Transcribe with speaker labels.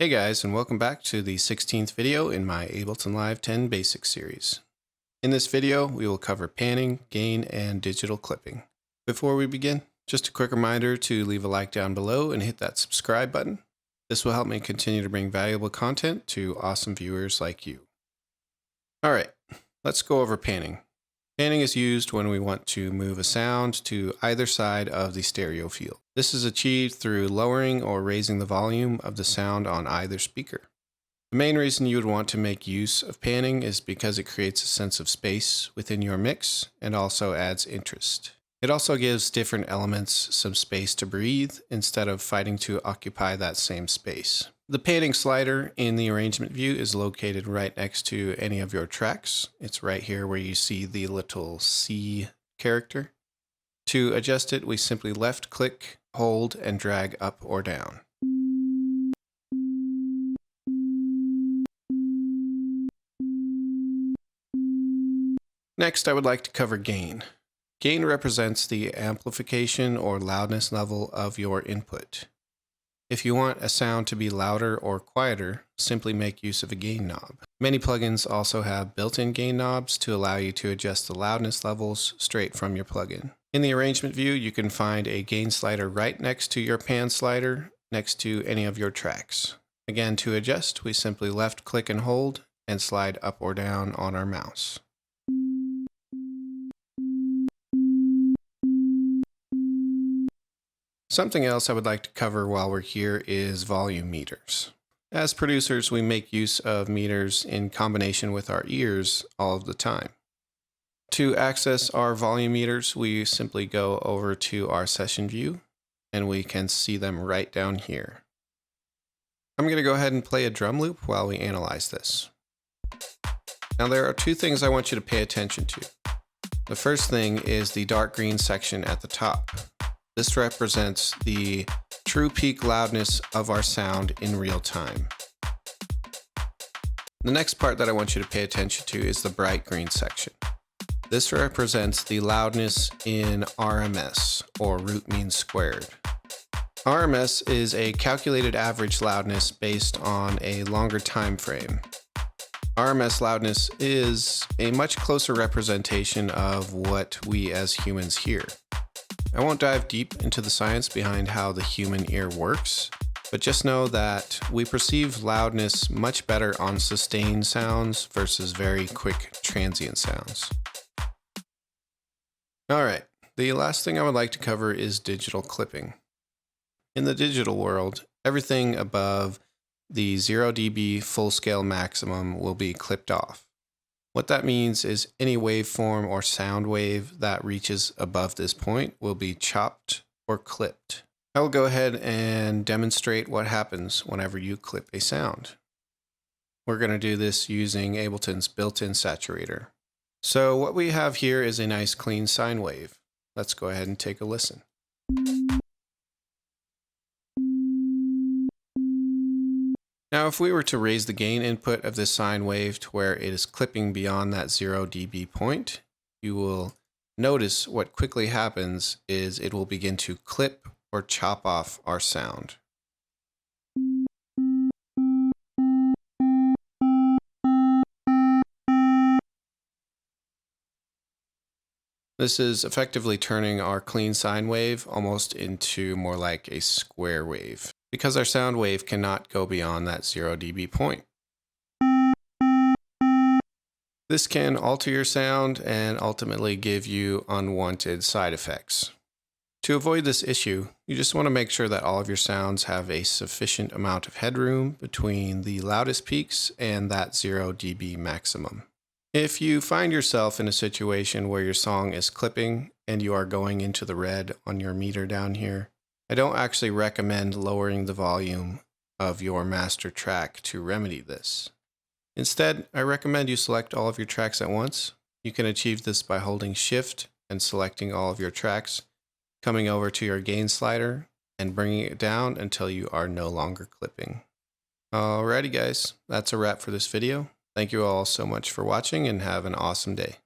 Speaker 1: Hey guys, and welcome back to the 16th video in my Ableton Live 10 Basics series. In this video, we will cover panning, gain, and digital clipping. Before we begin, just a quick reminder to leave a like down below and hit that subscribe button. This will help me continue to bring valuable content to awesome viewers like you. Alright, let's go over panning. Panning is used when we want to move a sound to either side of the stereo field. This is achieved through lowering or raising the volume of the sound on either speaker. The main reason you would want to make use of panning is because it creates a sense of space within your mix and also adds interest. It also gives different elements some space to breathe instead of fighting to occupy that same space. The panning slider in the arrangement view is located right next to any of your tracks. It's right here where you see the little C character. To adjust it, we simply left click, hold, and drag up or down. Next, I would like to cover gain. Gain represents the amplification or loudness level of your input. If you want a sound to be louder or quieter, simply make use of a gain knob. Many plugins also have built-in gain knobs to allow you to adjust the loudness levels straight from your plugin. In the arrangement view, you can find a gain slider right next to your pan slider, next to any of your tracks. Again, to adjust, we simply left click and hold and slide up or down on our mouse. Something else I would like to cover while we're here is volume meters. As producers, we make use of meters in combination with our ears all of the time. To access our volume meters, we simply go over to our session view and we can see them right down here. I'm going to go ahead and play a drum loop while we analyze this. Now there are two things I want you to pay attention to. The first thing is the dark green section at the top. This represents the true peak loudness of our sound in real time. The next part that I want you to pay attention to is the bright green section. This represents the loudness in RMS, or root mean squared. RMS is a calculated average loudness based on a longer time frame. RMS loudness is a much closer representation of what we as humans hear. I won't dive deep into the science behind how the human ear works, but just know that we perceive loudness much better on sustained sounds versus very quick transient sounds. Alright, the last thing I would like to cover is digital clipping. In the digital world, everything above the 0 dB full scale maximum will be clipped off. What that means is any waveform or sound wave that reaches above this point will be chopped or clipped. I will go ahead and demonstrate what happens whenever you clip a sound. We're going to do this using Ableton's built-in saturator. So what we have here is a nice clean sine wave. Let's go ahead and take a listen. Now, if we were to raise the gain input of this sine wave to where it is clipping beyond that 0 dB point, you will notice what quickly happens is it will begin to clip or chop off our sound. This is effectively turning our clean sine wave almost into more like a square wave, because our sound wave cannot go beyond that 0 dB point. This can alter your sound and ultimately give you unwanted side effects. To avoid this issue, you just want to make sure that all of your sounds have a sufficient amount of headroom between the loudest peaks and that 0 dB maximum. If you find yourself in a situation where your song is clipping and you are going into the red on your meter down here, I don't actually recommend lowering the volume of your master track to remedy this. Instead, I recommend you select all of your tracks at once. You can achieve this by holding Shift and selecting all of your tracks, coming over to your gain slider, and bringing it down until you are no longer clipping. Alrighty guys, that's a wrap for this video. Thank you all so much for watching and have an awesome day.